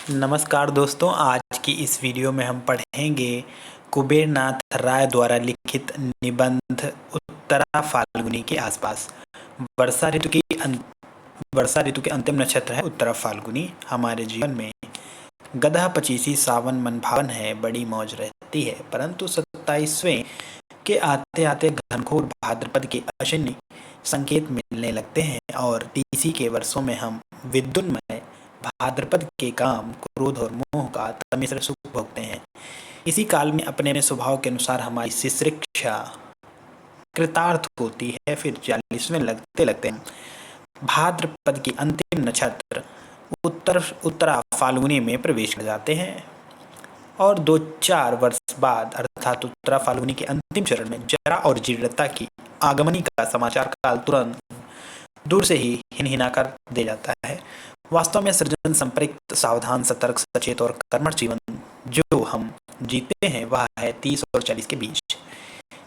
नमस्कार दोस्तों, आज की इस वीडियो में हम पढ़ेंगे कुबेर नाथ राय द्वारा लिखित निबंध उत्तरा फाल्गुनी के आसपास। वर्षा ऋतु की वर्षा ऋतु के अंतिम नक्षत्र है उत्तरा फाल्गुनी। हमारे जीवन में गदहा पचीसी सावन मन भावन है, बड़ी मौज रहती है, परंतु 27वें के आते आते घनघोर भाद्रपद के अश्विनी संकेत मिलने लगते हैं और तीसी के वर्षों में हम विद्युन्मय भाद्रपद के काम, क्रोध और मोह का तमिश्र सुख भोगते हैं। इसी काल में अपने स्वभाव के अनुसार हमारी शिश्रिक्षा कृतार्थ होती है। फिर 40वें लगते लगते हैं भाद्रपद की अंतिम नक्षत्र उत्तरा फाल्गुनी में प्रवेश कर जाते हैं और 2-4 वर्ष बाद अर्थात उत्तरा फाल्गुनी के अंतिम चरण में जरा और जीर्णता की आगमनी का समाचार काल तुरंत दूर से ही हिनहिना कर दे जाता है। वास्तव में सृजन संपृक्त सावधान सतर्क सचेत और कर्मठ जीवन जो हम जीते हैं वह है 30 और 40 के बीच।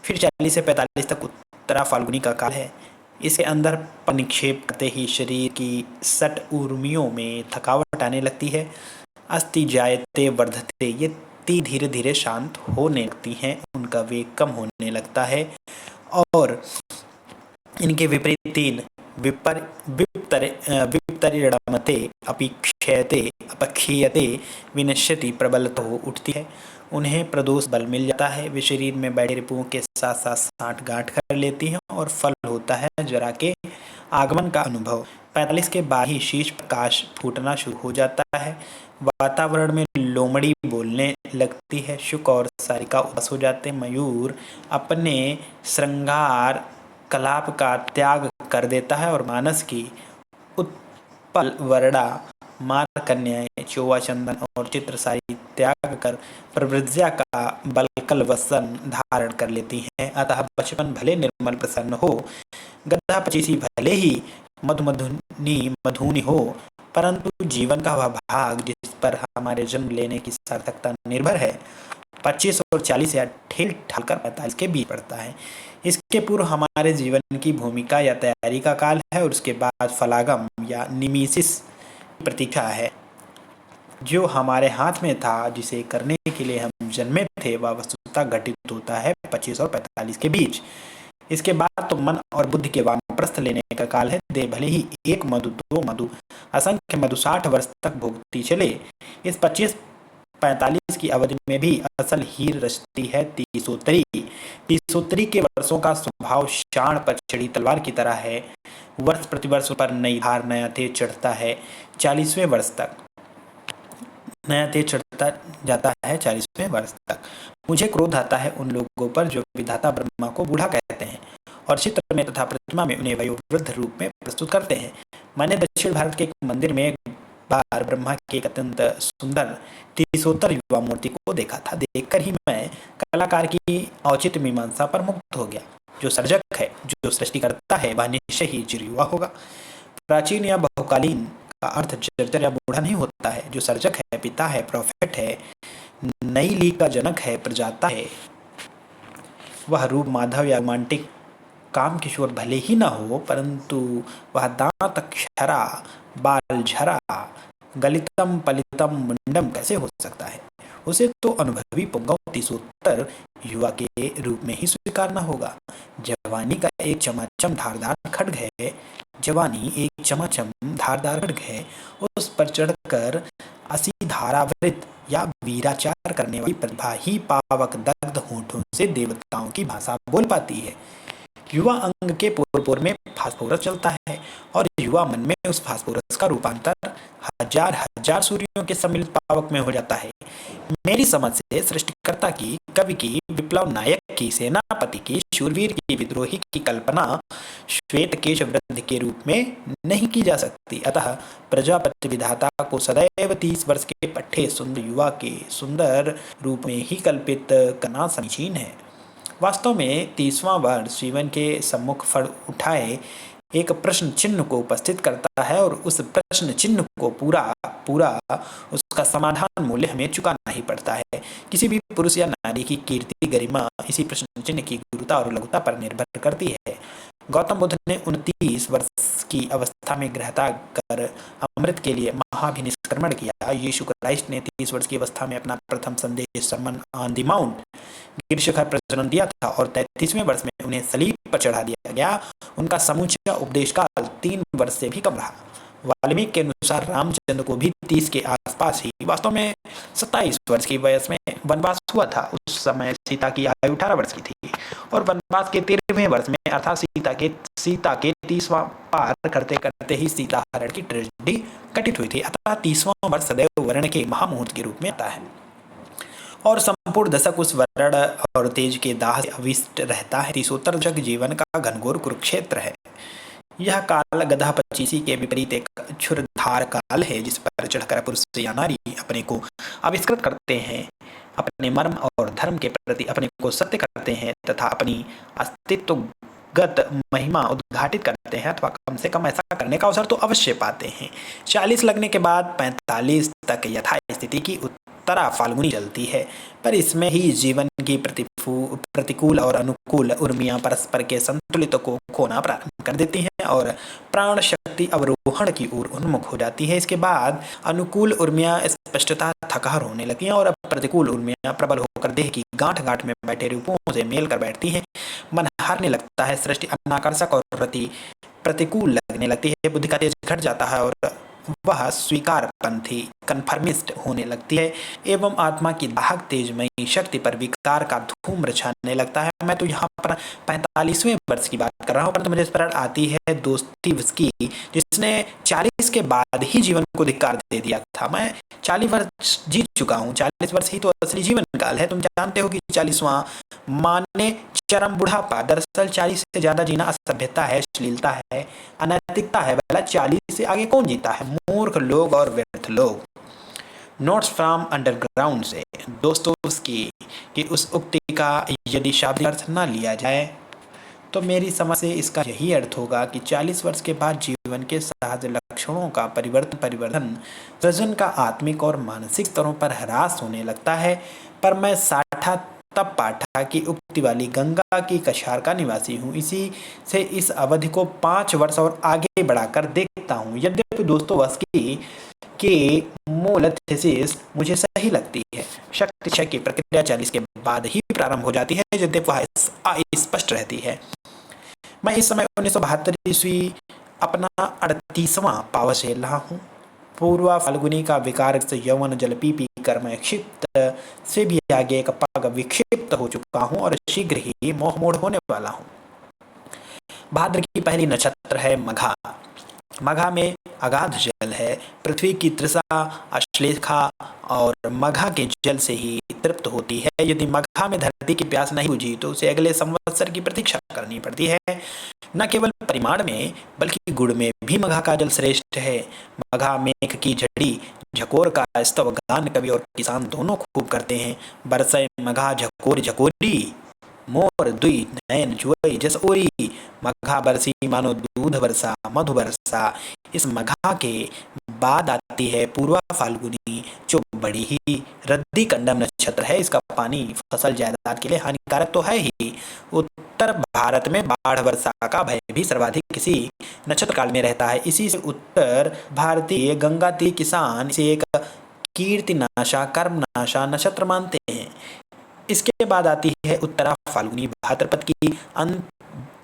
फिर 40 से 45 तक उत्तरा फाल्गुनी का काल है। इसके अंदर निक्षेप करते ही शरीर की सट उर्मियों में थकावट आने लगती है। अस्थि जायते वर्धते ये धीरे धीरे शांत होने लगती हैं, उनका वेग कम होने लगता है और इनके विपरीत तीन विपरिणमते अपेक्षयते अपक्षीयते विनश्यति प्रबलता हो उठती है। उन्हें प्रदोष बल मिल जाता है। वे शरीर में बैठे रिपुओं के साथ साथ साठ गांठ कर लेती हैं और फल होता है जरा के आगमन का अनुभव। 45 के बाद ही शीश प्रकाश फूटना शुरू हो जाता है। वातावरण में लोमड़ी बोलने लगती है। शुक और सारिका उदास हो जाते हैं। मयूर अपने श्रृंगार कलाप का त्याग कर देता है और मानस की उत्पल वर्णा मार कन्याएं चौवा चंदन और चित्रसारी त्याग कर प्रवृज्या का बलकल वसन धारण कर लेती हैं। अतः बचपन भले निर्मल प्रसन्न हो, गदहा पचीसी भले ही मधुनी हो, परंतु जीवन का वह भाग जिस पर हमारे जन्म लेने की सार्थकता निर्भर है 25 और 40 या ठेल ठालकर 45 के बीच पड़ता है। इसके पूर्व हमारे जीवन की भूमिका या तैयारी का काल है और उसके बाद फलागम या निमीसिस प्रतीक्षा है। जो हमारे हाथ में था, जिसे करने के लिए हम जन्मे थे, वह वस्तुतः घटित होता है 25 और 45 के बीच। इसके बाद तो मन और बुद्धि के वानप्रस्थ लेने का काल है। दे भले ही 1 मधु 2 मधु असंख्य मधु 60 वर्ष तक भोगती चले, इस 25-45 की अवधि में भी असल हीर रचती है तीसोत्तरी के वर्षों का स्वभाव शाण पर चढ़ी तलवार की तरह है। वर्ष प्रतिवर्ष पर नई धार नया तेज चढ़ता है। 40वें वर्ष तक नया तेज चढ़ता जाता है। 40वें वर्ष तक मुझे क्रोध आता है उन लोगों पर जो विधाता ब्रह्मा को बूढ़ा कहते हैं और चित्र में तथा प्रतिमा में उन्हें वयोवृद्ध रूप में प्रस्तुत करते हैं। मैंने दक्षिण भारत के एक मंदिर में एक बार ब्रह्मा की एक अत्यंत सुंदर तीसोत्तर युवा मूर्ति को देखा था। देखकर ही मैं कलाकार की औचित्य मीमांसा पर मुग्ध हो गया। जो सर्जक है, जो सृष्टि करता है, वह निश्चय ही चिरयुवा होगा। प्राचीन या बहुकालीन का अर्थ जर्जर या बूढ़ा नहीं होता है। जो सर्जक है, पिता है, प्रोफेट है, नई लीग का जनक है, प्रजाता है, वह रूप माधव या रोमांटिक काम किशोर भले ही ना हो, परंतु वह दांत अक्षरा बाल झरा गलितम पलितम मुंडम कैसे हो सकता है? उसे तो अनुभवी पुंगव तीसोत्तर युवा के रूप में ही स्वीकारना होगा। जवानी का एक चमाचम धारदार खड्ग है। जवानी एक चमाचम धारदार खड्ग है। उस पर चढ़कर असी धारावृत या वीराचार करने वाली प्रतिभा ही पावक दग्ध होठों से देवताओं की भाषा बोल पाती है। युवा अंग के पोर में फास्फोरस चलता है और युवा मन में उस फास्फोरस का रूपांतर हजार हजार सूर्यों के सम्मिलित पावक में हो जाता है। मेरी समझ से सृष्टिकर्ता की, कवि की, विप्लव नायक की, सेनापति की, शूरवीर की, विद्रोही की कल्पना श्वेत केश वृद्ध के रूप में नहीं की जा सकती। अतः प्रजापति विधाता को सदैव 30 वर्ष के पट्टे सुंदर युवा के सुंदर रूप में ही कल्पित करना समीचीन है। वास्तव में 30वां वर्ष जीवन के सम्मुख फल उठाए एक प्रश्न चिन्ह को उपस्थित करता है और उस प्रश्न चिन्ह को पूरा उसका समाधान मूल्य हमें चुकाना ही पड़ता है। किसी भी पुरुष या नारी की कीर्ति गरिमा इसी प्रश्न चिन्ह की गुरुता और लघुता पर निर्भर करती है। गौतम बुद्ध ने 29 वर्ष की अवस्था में गृहत्याग कर अमृत के लिए महाभिनिष्क्रमण किया। यीशु क्राइस्ट ने 30 वर्ष की अवस्था में अपना प्रथम संदेश सरमन ऑन द माउंट गिर शिखर प्रज्वलन दिया था और 33वें वर्ष में उन्हें सलीब पर चढ़ा दिया गया। उनका समूचा उपदेश काल 3 वर्ष से भी कम रहा। वाल्मीकि के अनुसार रामचंद्र को भी 30 के आसपास ही वास्तव में 27 वर्ष की वयस में वनवास हुआ था। उस समय सीता की आयु 18 वर्ष की थी और वनवास के 13वें वर्ष में अर्थात सीता के 30वां पार करते करते ही सीता हरण की ट्रेजेडी घटित हुई थी। अतः 30वां वर्ष सदैव वर्ण के महामुहूर्त के रूप में आता है और संपूर्ण दशक उस वर्ण और तेज के दाह से अविष्ट रहता है। 30उत्तर दशक जीवन का घनघोर कुरुक्षेत्र है। यह काल गधा पचीसी के विपरीत एक क्षुरधार काल है, जिस पर चढ़कर पुरुष या नारी अपने को आविष्कृत करते हैं, अपने मर्म और धर्म के प्रति अपने को सत्य करते हैं तथा अपनी अस्तित्वगत महिमा उद्घाटित करते हैं, अथवा कम से कम ऐसा करने का अवसर तो अवश्य पाते हैं। 40 लगने के बाद 45 तक यथास्थिति की उत्तरा फाल्गुनी चलती है, पर इसमें ही जीवन की प्रतिकूल और अनुकूल उर्मियां परस्पर के संतुलित को खोना प्रारंभ कर देती हैं और प्राण शक्ति अवरोहण की ओर उन्मुख हो जाती है। इसके बाद अनुकूल उर्मियां स्पष्टता थकार होने लगती हैं और प्रतिकूल उर्मियां प्रबल होकर देह की गांठ गांठ में बैठे रूपों से मेल कर बैठती हैं। मन हारने लगता है, सृष्टि अनाकर्षक और प्रतिकूल लगने लगती है, बुद्धि का तेज घट जाता है और वह स्वीकार पंथी कन्फर्मिस्ट होने लगती है एवं आत्मा की दाहक तेजमयी शक्ति पर विकार का धूम्र छाने लगता है। मैं तो यहाँ पर 45वें वर्ष की बात कर रहा हूँ, परंतु मुझे स्मरण आती है दोस्तोयेव्स्की, जिसने 40 के बाद ही जीवन को धिक्कार दे दिया था। मैं 40 वर्ष जीत चुका हूँ, 40 वर्ष ही तो असली जीवन काल है। तुम जानते हो कि 40वां माने चरम बुढ़ापा। दरअसल 40 से ज्यादा जीना असभ्यता है, अश्लीलता है, अनैतिकता है। भला 40 से आगे कौन जीता है? मूर्ख लोग और व्यर्थ लोग। नोट्स फ्रॉम अंडरग्राउंड से दोस्तोयेव्स्की की उस उक्ति का यदि शाब्दिक अर्थ न लिया जाए तो मेरी समझ से इसका यही अर्थ होगा कि 40 वर्ष के बाद जीवन के सहज लक्षणों का परिवर्तन सृजन का आत्मिक और मानसिक स्तरों पर ह्रास होने लगता है। पर मैं साठा तब पाठा की उक्ति वाली गंगा की कछार का निवासी हूँ, इसी से इस अवधि को 5 वर्ष और आगे बढ़ाकर देखता हूँ। यद्यपि दोस्तोयेव्स्की के मूल थीसिस मुझे सही लगती है। शक्ति क्षय की प्रक्रिया 40 के बाद ही प्रारंभ हो जाती है, यद्यपि वह अस्पष्ट रहती है। मैं इस समय 1972 ईस्वी अपना 38वां पावस झेल रहा हूँ। पूर्वा फाल्गुनी का विकार से यौवन जल पी कर मैं क्षिप्त से भी आगे एक पग विक्षिप्त हो चुका हूँ और शीघ्र ही मोहमोड़ होने वाला हूँ। भाद्र की पहली नक्षत्र है मघा। मघा में अगाध जल है। पृथ्वी की तृषा अश्लेषा और मघा के जल से ही तृप्त होती है। यदि मघा में धरती की प्यास नहीं बुझी तो उसे अगले संवत्सर की प्रतीक्षा करनी पड़ती है। न केवल परिमाण में बल्कि गुण में भी मघा का जल श्रेष्ठ है। मघा मेघ की झड़ी झकोर का स्तव गान कवि और किसान दोनों खूब करते हैं। बरसे मघा झकोर झकोरी, मोर दुई नयन जुई जस ओरी। मघा बरसी मानो दूध बरसा मधु बरसा। इस मघा के बाद आती है पूर्वा फाल्गुनी, जो बड़ी ही रद्दी कंडम नक्षत्र है। इसका पानी फसल जायदाद के लिए हानिकारक तो है ही, उत्तर भारत में बाढ़ वर्षा का भय भी सर्वाधिक इसी नक्षत्र काल में रहता है। इसी से उत्तर भारतीय गंगा तीर किसान इसे एक कीर्तिनाशा कर्मनाशा नक्षत्र मानते हैं। इसके बाद आती है उत्तरा फाल्गुनी, भाद्रपद की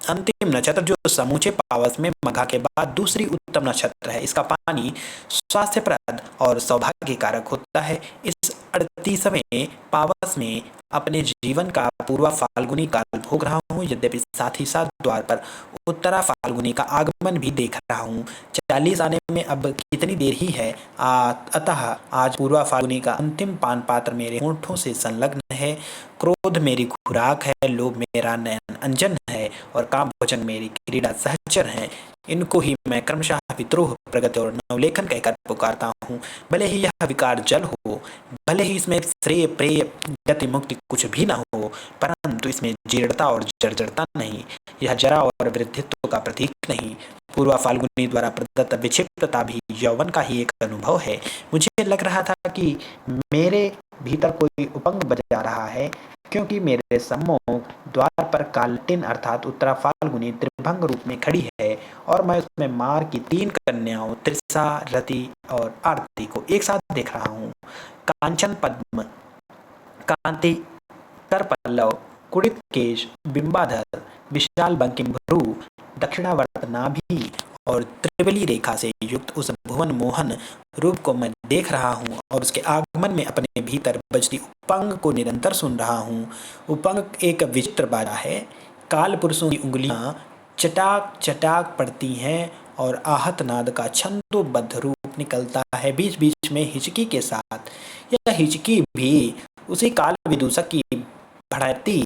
अंतिम नक्षत्र, जो समूचे पावस में मघा के बाद दूसरी उत्तम नक्षत्र है। इसका पानी स्वास्थ्यप्रद और सौभाग्य कारक होता है। इस 38वें पावस में अपने जीवन का पूर्वा फाल्गुनी काल भोग रहा हूँ, यद्यपि साथ ही साथ द्वार पर उत्तरा फाल्गुनी का आगमन भी देख रहा हूँ। 40 आने में अब कितनी देर ही है। अतः आज पूर्वा फाल्गुनी का अंतिम पान पात्र मेरे होंठों से संलग्न है। क्रोध मेरी खुराक है, लोभ मेरा नयन अंजन है और काम भोजन मेरी क्रीड़ा सहचर है। इनको ही मैं क्रमशः विद्रोह, प्रगति और नवलेखन कहकर पुकारता हूँ। भले ही यह विकार जल हो, भले ही इसमें श्रेय प्रेय गति मुक्ति कुछ भी न हो, परंतु इसमें जीर्णता और जर्जरता नहीं। यह जरा और वृद्धित्व का प्रतीक नहीं। पूर्वा फाल्गुनी द्वारा प्रदत्त विक्षिप्तता भी यौवन का ही एक अनुभव है। मुझे लग रहा था कि मेरे भीतर कोई उपंग बजा रहा है। क्योंकि मेरे सम्मुख द्वार पर कालटिन अर्थात उत्तरा फाल्गुनी त्रिभंग रूप में खड़ी है और मैं उसमें मार की 3 कन्याओं त्रिषा, रति और आरती को एक साथ देख रहा हूँ। कांचन पद्म, कांति कर पल्लव, कुड़ित केश, बिंबाधर, विशाल बंकिम भ्रू, दक्षिणावर्त नाभि और त्रिबली रेखा से युक्त उस भुवन मोहन रूप को मैं देख रहा हूँ और उसके आगमन में अपने भीतर बजती उपंग को निरंतर सुन रहा हूँ। उपंग एक विचित्र बाजा है। काल पुरुषों की उंगलियां चटाक चटाक पड़ती हैं और आहत नाद का छंदोबद्ध रूप निकलता है बीच बीच में हिचकी के साथ। यह हिचकी भी उसी काल विदूषक की बढ़ती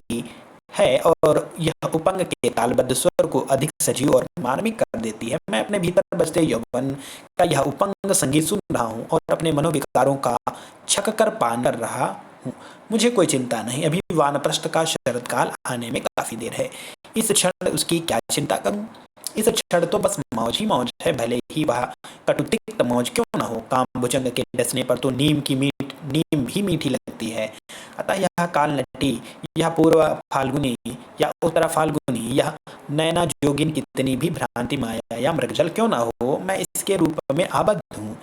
है और यह उपंग के तालबद्ध स्वर को अधिक सजीव और मार्मिक कर देती है। मैं अपने भीतर बजते यौवन का यह उपंग संगीत सुन रहा हूँ और अपने मनोविकारों का छक कर पान कर रहा हूँ। मुझे कोई चिंता नहीं, अभी वानप्रस्थ का शरदकाल आने में काफी देर है। इस क्षण उसकी क्या चिंता करूं? इस क्षण तो बस मौज ही मौज है, भले ही वह कटुतिक्त मौज क्यों न हो। काम भुजंग के डसने पर तो नीम भी मीठी लगती है। अतः यह काल नटी, यह पूर्व फाल्गुनी या उत्तरा फाल्गुनी, यह नैना जोगिन कितनी भी भ्रांति माया या मृगजल क्यों ना हो, मैं इसके रूप में आबद्ध हूँ।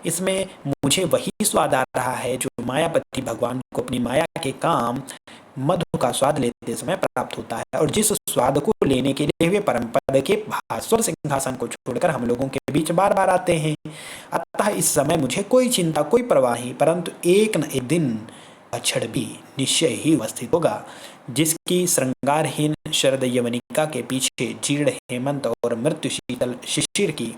इसमें मुझे वही स्वाद आ रहा है जो मायापति भगवान को अपनी माया के काम मधु का स्वाद लेते समय प्राप्त होता है और जिस स्वाद को लेने के लिए वे परम पद के भास्वर सिंहासन को छोड़कर हम लोगों के बीच बार बार आते हैं। अतः इस समय मुझे कोई चिंता, कोई परवाह नहीं, परंतु एक न एक दिन अक्षर भी निश्चय ही उपस्थित होगा जिसकी श्रृंगारहीन शरद यवनिका के पीछे जीर्ण हेमंत और मृत्यु शीतल शिशिर की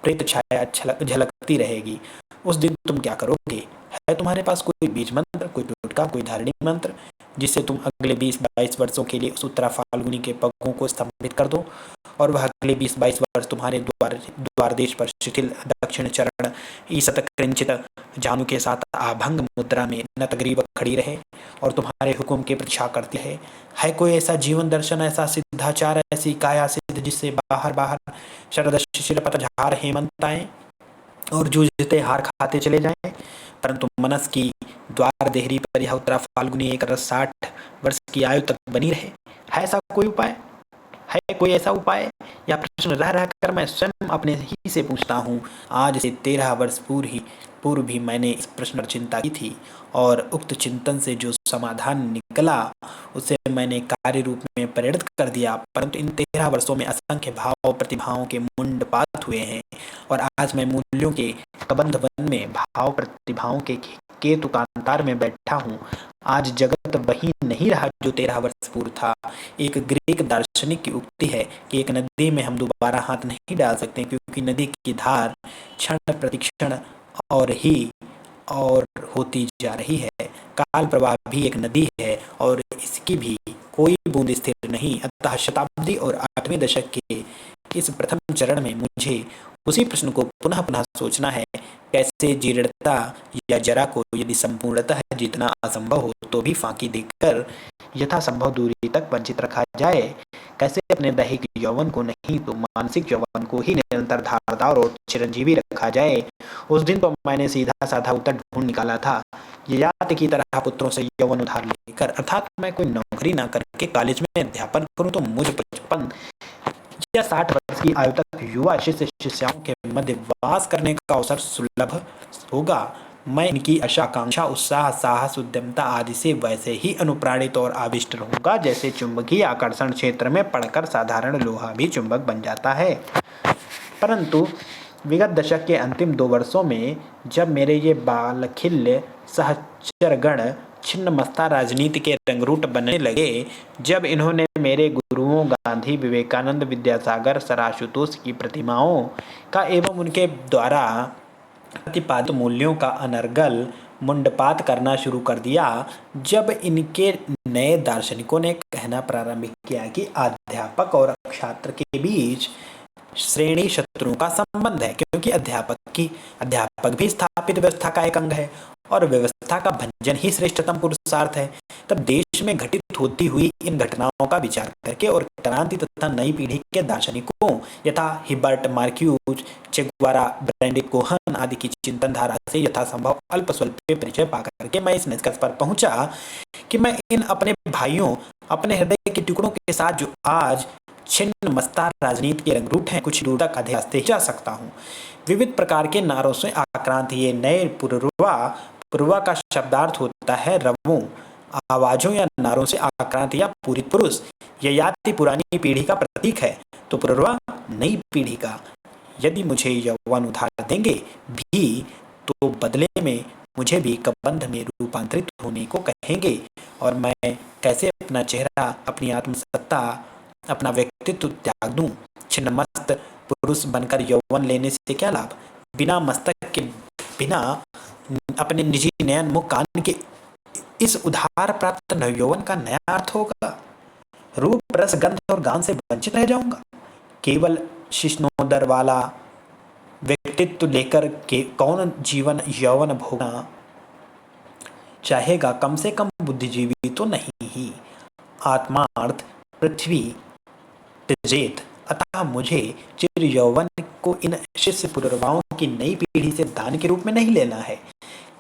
प्रेत छाया झलकती रहेगी। उस दिन तुम क्या करोगे? है तुम्हारे पास कोई बीज मंत्र, कोई टोटका, कोई धारणी मंत्र जिससे तुम अगले 20-22 वर्षों के लिए उस उत्तरा फाल्गुनी के पगों को स्तंभित कर दो और वह अगले 20-22 वर्ष तुम्हारे द्वार देश पर शिथिल दक्षिण चरण ईसत कृंचित जानू के साथ आभंग मुद्रा में नतग्रीव खड़ी रहे और तुम्हारे हुक्म की प्रतीक्षा करती है कोई ऐसा जीवन दर्शन, ऐसा सिद्धाचार, ऐसी काया सिद्ध जिससे बाहर बाहर शरद शिशिर पतझार हेमंत आए और जूझते हार खाते चले जाएं, परंतु मनस की द्वार देहरी पर यह उत्तरा फाल्गुनी एक 60 वर्ष की आयु तक बनी रहे? है ऐसा कोई उपाय? है कोई ऐसा उपाय? यह प्रश्न रह रह कर मैं स्वयं अपने ही से पूछता हूँ। आज से 13 वर्ष पूर्व भी मैंने इस प्रश्न पर चिंता की थी और उक्त चिंतन से जो समाधान निकला उसे मैंने कार्य रूप में परिणत कर दिया, परंतु इन 13 वर्षों में असंख्य भाव प्रतिभाओं के मुंडपात हुए हैं और आज मैं मूल्यों के कबंध वन में भाव प्रतिभाओं के केतु कांतार में बैठा हूँ। आज जगत वही नहीं रहा जो 13 वर्ष पूर्व था। एक ग्रीक दार्शनिक की उक्ति है कि एक नदी में हम दोबारा हाथ नहीं डाल सकते क्योंकि नदी की धार क्षण प्रतिक्षण और होती जा रही है। काल प्रवाह भी एक नदी है और इसकी भी कोई बूंद स्थिर नहीं। अतः शताब्दी और 8वें दशक के इस प्रथम चरण में मुझे उसी प्रश्न को पुनः पुनः सोचना है। कैसे जीर्णता या जरा को यदि संपूर्णतः जीतना असंभव हो तो भी फांकी देकर यथासंभव दूरी तक वंचित रखा जाए। कैसे अपने दैहिक यौवन को नहीं तो मानसिक यौवन को ही निरंतर धारदार और चिरंजीवी रखा जाए। उस दिन तो मैंने सीधा साधा उत्तर ढूंढ निकाला था। ययाति की तरह पुत्रों से यौवन उधार लेकर, अर्थात मैं कोई नौकरी ना करके कॉलेज में अध्यापन करूं तो मुझे 55 या 60 वर्ष की आयु तक युवा शिष्य शिष्याओं के मध्य वास करने का अवसर सुलभ होगा। मैं इनकी आशा आकांक्षा उत्साह साहस उद्यमता आदि से वैसे ही अनुप्राणित और आविष्ट रहूंगा जैसे चुंबकीय आकर्षण क्षेत्र में पड़कर साधारण लोहा भी चुंबक बन जाता है। परंतु विगत दशक के अंतिम 2 वर्षों में जब मेरे ये बालखिल्य सहचरगण छिन्नमस्ता राजनीति के रंगरूट बनने लगे, जब इन्होंने मेरे गुरुओं गांधी, विवेकानंद, विद्यासागर, सराशुतोष की प्रतिमाओं का एवं उनके द्वारा प्रतिपादित मूल्यों का अनर्गल मुंडपात करना शुरू कर दिया, जब इनके नए दार्शनिकों ने कहना प्रारंभ किया कि अध्यापक और छात्र के बीच श्रेणी शत्रु का संबंध है क्योंकि अध्यापक भी स्थापित व्यवस्था का एक अंग है और व्यवस्था का भंजन ही श्रेष्ठतम पुरुषार्थ है, तब देश में घटित प्रतीत होती हुई इन घटनाओं का विचार करके और क्रांति तथा नई पीढ़ी के दार्शनिकों यथा हिबर्ट, मार्क्यूज, चे गुवेरा, ब्रेंडिट कोहन आदि की चिंतन धारा से यथासंभव अल्प स्वल्प परिचय पा करके मैं इस निष्कर्ष पर पहुंचा कि मैं इन अपने भाइयों, अपने हृदय के टुकड़ों के साथ जो आज छिन्न मस्ता राजनीति के रंगरूट हैं, कुछ दूर तक आधे जा सकता हूँ। विविध प्रकार के नारों से आक्रांत ये नए पूर्वा का शब्दार्थ होता है रवों, आवाजों या नारों से आक्रांत या पूरित पुरुष। यह याति पुरानी पीढ़ी का प्रतीक है तो पूर्वा नई पीढ़ी का। यदि मुझे यौवन उधार देंगे भी तो बदले में मुझे भी कबंध में रूपांतरित होने को कहेंगे और मैं कैसे अपना चेहरा, अपनी आत्मसत्ता, अपना व्यक्तित्व त्याग दूं। छिन्नमस्त पुरुष बनकर यौवन लेने से क्या लाभ? बिना मस्तक के, बिना अपने निजी नयन मुख कान के इस उधार प्राप्त नवयौवन का नया अर्थ होगा। रूप, रस, गंध और गान से वंचित रह जाऊंगा। केवल शिश्नोदर वाला व्यक्तित्व लेकर के कौन जीवन यौवन भोगना चाहेगा? कम से कम बुद्धिजीवी तो नहीं ही। आत्मार्थ पृथ्वी त्यजेत। अतः मुझे चिर यौवन को इन शिष्य पूर्वाओं की नई पीढ़ी से दान के रूप में नहीं लेना है।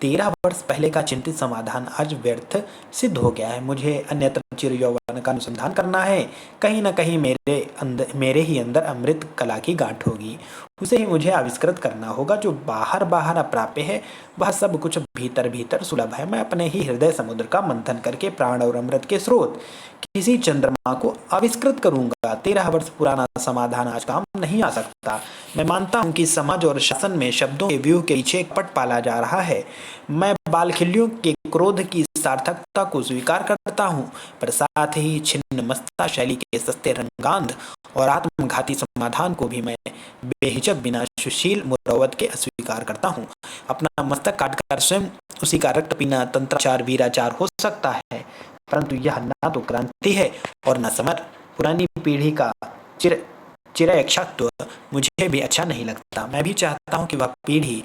13 वर्ष पहले का चिंतित समाधान आज व्यर्थ सिद्ध हो गया है। मुझे अन्यत्र चिर यौवन का अनुसंधान करना है। कहीं न कहीं मेरे ही अंदर अमृत कला की गांठ होगी, उसे ही मुझे आविष्कृत करना होगा। जो बाहर बाहर अप्राप्य है वह सब कुछ भीतर भीतर सुलभ है। मैं अपने ही हृदय समुद्र का मंथन करके प्राण और अमृत के स्रोत किसी चंद्रमा को आविष्कृत करूंगा। 13 वर्ष पुराना समाधान आज काम नहीं आ सकता। मैं मानता हूं कि समाज और शासन में शब्दों के व्यूह के पीछे पट पाला जा रहा है। मैं बालखिल्यों के क्रोध की सार्थकता को स्वीकार करता हूं, पर साथ ही छिन्न मस्ता शैली के सस्ते रंगांध और आत्मघाती समाधान को भी मैं बेहिचक बिना सुशील मुरवत के अस्वीकार करता हूं। अपना मस्तक काटकर स्वयं उसी का रक्त पीना तंत्राचार वीराचार हो सकता है, परंतु यह ना तो क्रांति है और न समर। पुरानी पीढ़ी का चिरयक्षत्व मुझे भी अच्छा नहीं लगता। मैं भी चाहता हूं कि वह पीढ़ी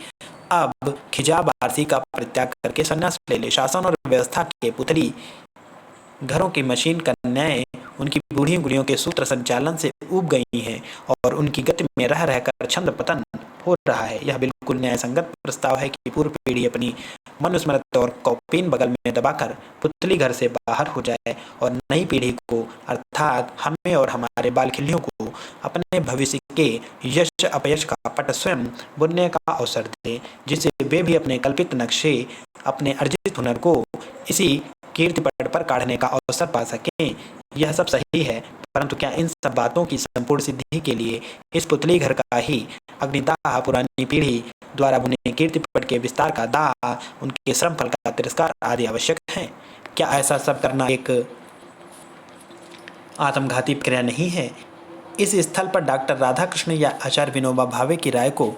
अब खिजाब आरसी का परित्याग करके संन्यास ले ले। शासन और व्यवस्था के पुतली घरों की मशीन कन्याएं उनकी बूढ़ी उंगलियों के सूत्र संचालन से ऊब गई हैं और उनकी गति में रह रहकर छंद पतन हो रहा है। यह बिल्कुल न्याय संगत प्रस्ताव है कि पूर्व पीढ़ी अपनी मनुस्मृत और कौपीन बगल में दबाकर पुतली घर से बाहर हो जाए और नई पीढ़ी को अर्थात हमें और हमारे बालखिल्यों को अपने भविष्य के यश अपयश का पट स्वयं बुनने का अवसर दे, जिससे वे भी अपने कल्पित नक्शे, अपने अर्जित हुनर को इसी कीर्ति पट पर काढ़ने का अवसर पा सकें। यह सब सही है, परंतु क्या इन सब बातों की संपूर्ण सिद्धि के लिए इस पुतली घर का ही अग्निदाह, पुरानी पीढ़ी द्वारा बुने कीर्ति पट के विस्तार का दाह, उनके श्रम फल का तिरस्कार आदि आवश्यक है? क्या ऐसा सब करना एक आत्मघाती प्रक्रिया नहीं है? इस स्थल पर डॉक्टर राधाकृष्ण या आचार्य विनोबा भावे की राय को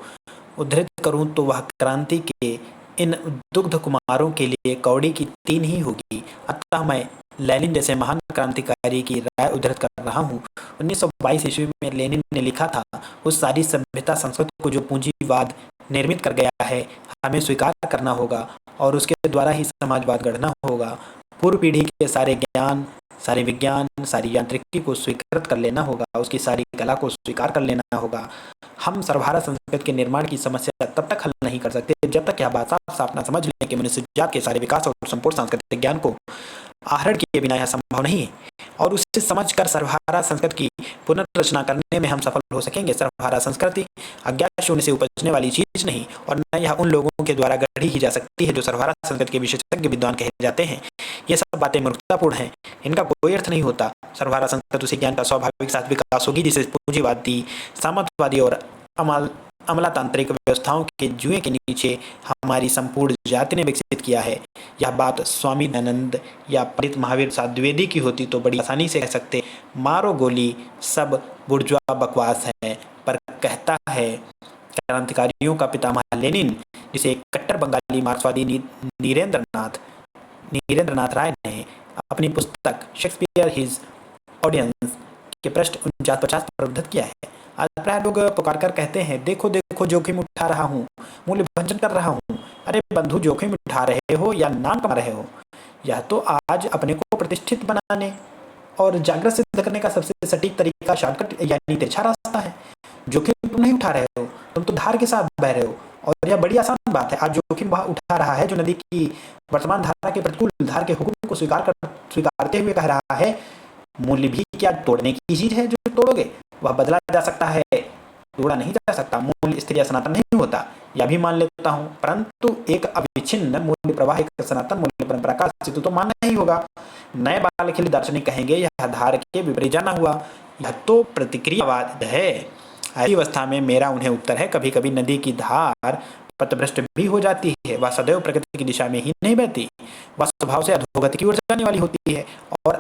उद्धृत करूं तो वह क्रांति के इन दुग्ध कुमारों के लिए कौड़ी की 3 ही होगी। अतः मैं लेनिन जैसे महान क्रांतिकारी की राय उद्धृत कर रहा हूँ। 1922 ईस्वी में लेनिन ने लिखा था, उस सारी सभ्यता संस्कृति को जो पूंजीवाद निर्मित कर गया है हमें स्वीकार करना होगा और उसके द्वारा ही समाजवाद गढ़ना होगा। पूर्व पीढ़ी के सारे ज्ञान, सारे विज्ञान, सारी यांत्रिकी को स्वीकृत कर लेना होगा, उसकी सारी कला को स्वीकार कर लेना होगा। हम सर्वहारा संस्कृत के निर्माण की समस्या तब तक हल नहीं कर सकते जब तक यह बात साफ साफ न समझ लें कि मनुष्य जात के सारे विकास और संपूर्ण सांस्कृतिक ज्ञान को आहरण किए बिना यह संभव नहीं है और उसे समझकर सर्वहारा संस्कृत की पुनर्रचना करने में हम सफल हो सकेंगे। सर्वहारा संस्कृति अज्ञात शून्य से उपजने वाली चीज नहीं और न यह उन लोगों के द्वारा गढ़ी ही जा सकती है जो सर्वहारा संस्कृत के विशेषज्ञ विद्वान कहे जाते हैं। ये सब बातें मूर्खतापूर्ण हैं, इनका कोई अर्थ नहीं होता। सर्वहारा संस्कृत उसी ज्ञान का स्वाभाविक साथ विकास होगी जिसे पूंजीवादी, सामंतवादी और अमलातांत्रिक व्यवस्थाओं के जुए के नीचे हमारी संपूर्ण जाति ने विकसित किया है। यह बात स्वामी दयानंद या पंडित महावीर द्विवेदी की होती तो बड़ी आसानी से कह सकते, मारो गोली, सब बुर्जुआ बकवास है। पर कहता है क्रांतिकारियों का पितामह लेनिन, जिसे एक कट्टर बंगाली मार्क्सवादी नीरेंद्रनाथ राय ने अपनी पुस्तक शेक्सपियर हिज ऑडियंस के पृष्ठ 49-50 पर उद्धृत किया है। आज प्राय लोग पुकार कर कहते हैं, देखो देखो जोखिम उठा रहा हूँ, मूल्य भंजन कर रहा हूँ। अरे बंधु, जोखिम उठा रहे हो या नाम कमा रहे हो? यह तो आज अपने को प्रतिष्ठित बनाने और जागृत सिद्ध करने का सबसे सटीक तरीका, शॉर्टकट यानी तिरछा रास्ता है। जोखिम तुम नहीं उठा रहे हो, तुम तो धार के साथ बह रहे हो, और यह बड़ी आसान बात है। आज जोखिम वह उठा रहा है जो नदी की वर्तमान धारा के प्रतिकूल धार के हुक्म को स्वीकारते हुए कह रहा है, मूल्य भी क्या तोड़ने की चीज है जो तोड़ोगे? वह बदला जा सकता है, तोड़ा नहीं जा सकता। मूल्य स्थिर या सनातन नहीं होता, यह भी मान लेता हूँ, परंतु एक अविच्छिन्न मूल्य प्रवाह, एक सनातन मूल्य परंपरा का अस्तित्व तो मानना ही होगा। नए बाल खिले दार्शनिक कहेंगे यह धार के विपरीत जाना हुआ, यह तो प्रतिक्रियावाद है। ऐसी अवस्था में मेरा उन्हें उत्तर है, कभी कभी नदी की धार पथभ्रष्ट भी हो जाती है। वह सदैव प्रकृति की दिशा में ही नहीं बहती, वह स्वभाव से अधोगति की ओर जाने वाली होती है। और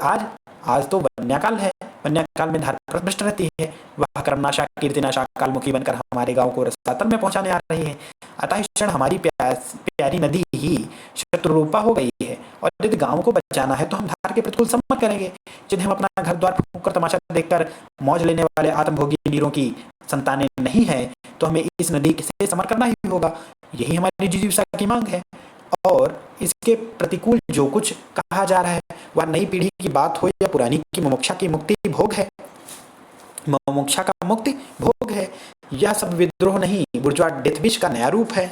आज तो वन्याकाल है, वन्याकाल में धार पथभ्रष्ट रहती है। वह कर्मनाशा कीर्तिनाशा कालमुखी बनकर हमारे गांव को रसातल में पहुंचाने आ रही है। अतः इस क्षण हमारी प्यारी नदी ही शत्रुरूपा हो गई है, और यदि गांव को बचाना है तो हम धार के प्रतिकूल सम्मत करेंगे। जिन्हें हम अपना घर द्वार फूंक कर तमाशा देखकर मौज लेने वाले आत्मभोगी वीरों की संतानें नहीं है, तो हमें इस नदी से समर करना ही होगा। यही हमारी जिजीविका की मांग है। और इसके प्रतिकूल जो कुछ कहा जा रहा है, वह नई पीढ़ी की बात हो या पुरानी की, मुमुक्षा की मुक्ति भोग है, मुमुक्षा का मुक्ति भोग है। यह सब विद्रोह नहीं, बुर्जुआ डेथविश का नया रूप है।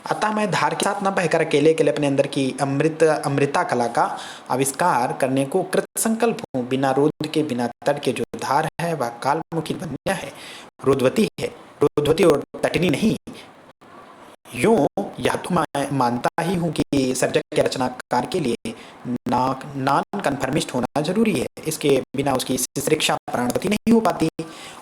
अतः मैं धार के साथ न बहकर अकेले अकेले अपने अंदर की अमृता कला का आविष्कार करने को कृत संकल्प हूँ। बिना रोध के, बिना तट के जो धार है वह कालमुखी वन्या है, रोधवती है, रोधवती और तटनी नहीं। यूं यह तो मैं मानता ही हूँ कि सर्जक के रचनाकार के लिए नॉन कन्फर्मिस्ट होना जरूरी है। इसके बिना उसकी शिक्षा प्राणवती नहीं हो पाती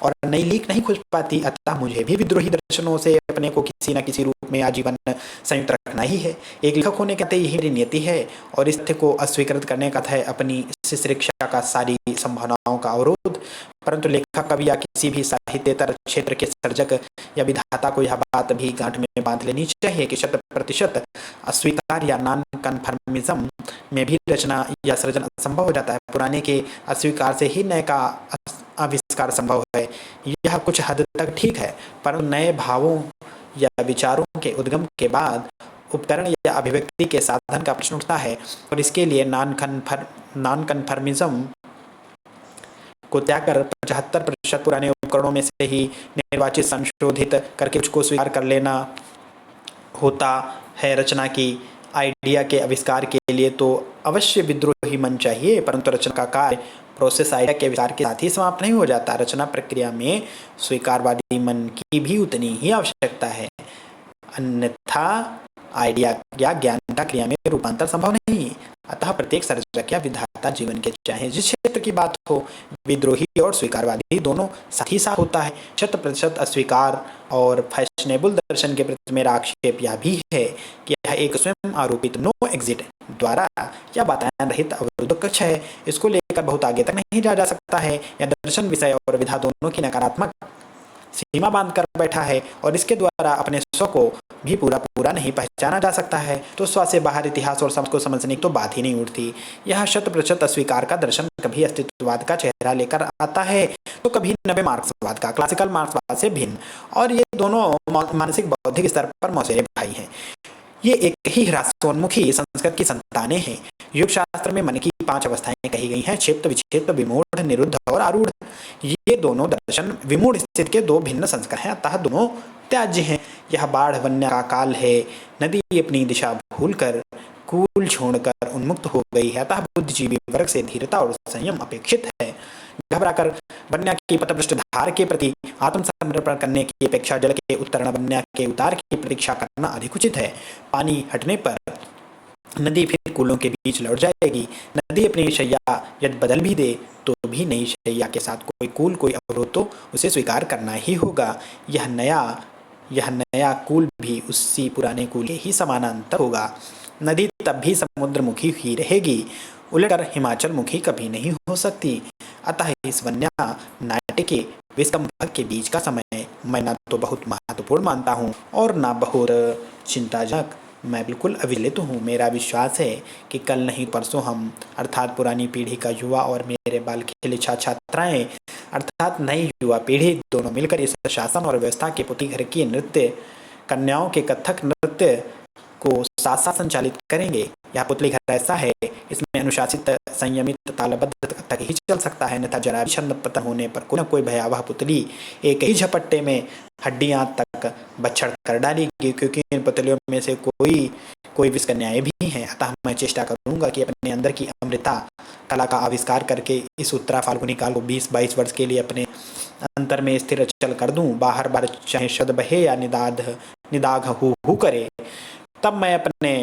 और नई लीक नहीं खुल पाती। अतः मुझे भी विद्रोही दर्शनों से अपने को किसी न किसी रूप में आजीवन संयुक्त रखना ही है। एक लेखक होने के नाते यही मेरी नियति है, और इस तथ्य को अस्वीकृत करने का है अपनी शिक्षा का सारी संभावनाओं का अवरोध। परंतु लेखक, कवि या किसी भी साहित्येतर क्षेत्र के सर्जक या विधाता को यह बात भी गांठ में बांध लेनी चाहिए कि 100% अस्वीकार या नॉन कन्फर्मिज्म में भी रचना या सृजन असंभव हो जाता है। पुराने के अस्वीकार से ही नए का आविष्कार संभव है। यह कुछ हद तक ठीक है, परंतु नए भावों या विचारों के उद्गम के बाद उपकरण या अभिव्यक्ति के साधन का प्रश्न उठता है, और इसके लिए नॉन कन्फर्मिज्म को त्याग कर 75% पुराने उपकरणों में से ही निर्वाचित, संशोधित करके उसको स्वीकार कर लेना होता है। रचना की आइडिया के आविष्कार के लिए तो अवश्य विद्रोही मन चाहिए, परंतु रचना का कार्य प्रोसेस आइडिया के विचार के साथ ही समाप्त नहीं हो जाता। रचना प्रक्रिया में स्वीकारवादी मन की भी उतनी ही आवश्यकता है, अन्यथा आइडिया या ज्ञान का क्रिया में रूपांतर संभव नहीं। अतः प्रत्येक सर्जक या विधाता जीवन के चाहे जिस क्षेत्र की बात हो, विद्रोही और स्वीकारवादी दोनों साथ ही साथ होता है। 100% अस्वीकार और फैशनेबल दर्शन के प्रति मेरा आक्षेप यह भी है कि यह एक स्वयं आरोपित नो एग्जिट द्वारा या वातायन रहित अवरुद्ध कक्ष है। इसको लेकर बहुत आगे तक नहीं जा सकता है। यह दर्शन, विषय और विधा दोनों की नकारात्मक सीमा बांध कर बैठा है, और इसके द्वारा अपने स्व को भी पूरा नहीं पहचाना जा सकता है, तो स्व से बाहर इतिहास और समझ को समझने की तो बात ही नहीं उठती। यह 100% अस्वीकार का दर्शन कभी अस्तित्ववाद का चेहरा लेकर आता है, तो कभी नवे मार्क्सवाद का, क्लासिकल मार्क्सवाद से भिन्न, और ये दोनों मानसिक बौद्धिक स्तर पर मौसेरे भाई हैं। ये एक ही ह्रासोन्मुखी संस्कृत की संतानें हैं। योग शास्त्र में मन की 5 अवस्थाएं कही गई हैं, क्षेत्र, विक्षेत्र, विमूढ़, निरुद्ध और आरूढ़। ये दोनों दर्शन विमूढ़ स्थिति के 2 भिन्न संस्कार हैं, अतः दोनों त्याज्य हैं। यह बाढ़ वन्या का काल है, नदी अपनी दिशा भूलकर कूल छोड़कर उन्मुक्त हो गई है, अतः बुद्धिजीवी वर्ग से धीरता और संयम अपेक्षित है। घबराकर वन्या की पथभ्रष्ट धार के प्रति आत्मसमर्पण करने की अपेक्षा जल के उत्तरण वन्या के उतार की प्रतीक्षा करना अधिक उचित है। पानी हटने पर नदी फिर कूलों के बीच लौट जाएगी। नदी अपनी शैया यदि बदल भी दे तो भी नई शैया के साथ कोई कूल, कोई अवरोध तो उसे स्वीकार करना ही होगा। यह नया कूल भी उसी पुराने कूल के ही समानांतर होगा। नदी तब भी समुद्रमुखी ही रहेगी, उलटकर हिमाचल मुखी कभी नहीं हो सकती। अतः इस वन्या नाट्य के विस्कंभक के बीच का समय मैं न तो बहुत महत्वपूर्ण मानता हूँ और न बहुत चिंताजनक। मैं बिल्कुल अविचलित हूँ। मेरा विश्वास है कि कल नहीं परसों हम अर्थात पुरानी पीढ़ी का युवा और मेरे बाल खिले छात्राएं अर्थात नई युवा पीढ़ी दोनों मिलकर इस शासन और व्यवस्था के पुती घर की नृत्य कन्याओं के कथक नृत्य को साथ साथ संचालित करेंगे। यह पुतली घर ऐसा है, इसमें अनुशासित, संयमित, तालबद्ध तक ही चल सकता है, अन्यथा जरा भी छन्न पतन होने पर कोई न कोई भयावह पुतली एक ही झपट्टे में हड्डियां तक बच्छड़ कर डालेगी, क्योंकि इन पुतलियों में से कोई विषकन्याएं भी हैं। अतः मैं चेष्टा करूंगा कि अपने अंदर की अमृता कला का आविष्कार करके इस उत्तरा फाल्गुनी काल को 20-22 वर्ष के लिए अपने अंतर में स्थिर चल कर दूं। बाहर बार चाहे शब्द बहे या निदाघ हु करे, तब मैं अपने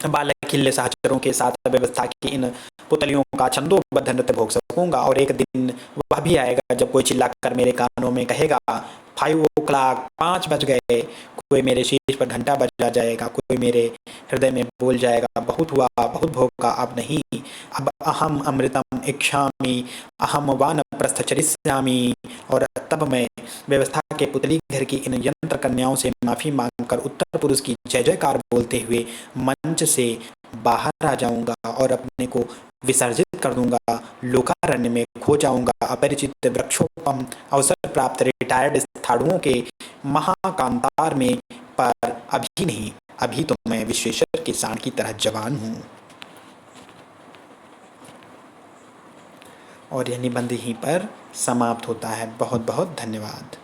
बालक खिल्ले सहचरों के साथ व्यवस्था की इन पुतलियों का छंदोबद्ध नृत्य भोग सकूंगा। और एक दिन वह भी आएगा जब कोई चिल्लाकर मेरे कानों में कहेगा, 5 o'clock, 5 बज गए। कोई मेरे शीश पर घंटा बजा जाएगा, कोई मेरे हृदय में बोल जाएगा, बहुत हुआ, बहुत भोगा, अब नहीं। अब अहम अमृतम इच्छामि, अहम वानप्रस्थचरिष्यामि। और तब मैं व्यवस्था के पुतली घर की इन यंत्र कन्याओं से माफी मांगकर उत्तर पुरुष की जय जयकार बोलते हुए मंच से बाहर आ जाऊंगा और अपने को विसर्जित कर दूंगा, लोकारण्य में खो जाऊंगा, अपरिचित वृक्षोपम अवसर प्राप्त रिटायर्ड स्थाणुओं के महाकांतार में। पर अभी नहीं, अभी तो मैं विश्वेश्वर के सांड की तरह जवान हूँ। और यह निबंध यहीं पर समाप्त होता है। बहुत बहुत धन्यवाद।